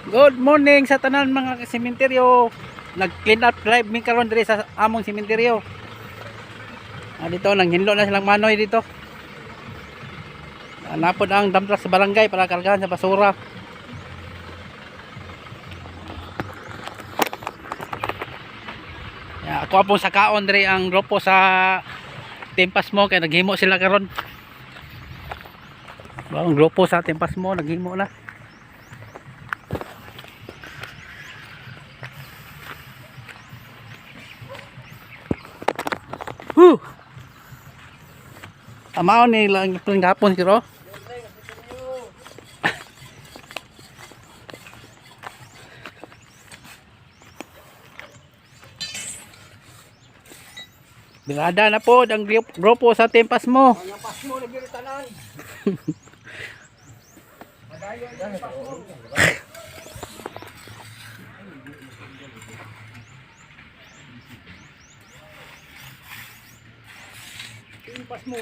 Good morning sa tanan mga sementeryo. Nag-clean up drive mi karon diri sa among sementeryo. Dito nang hinlo na silang manoy dito. Napod ang dump truck sa barangay para kargahan sa basura. Ako apong sakaon diri ang grupo sa Tempas mo kay naghimo sila karon. Ang grupo sa Tempas mo naghimo na. Amao ni lang tuwing hapon siro. Birada na po ang grupo sa Tempas mo. Ang pas mo lagi tanan. Madayon ang pas mo. Pas mo.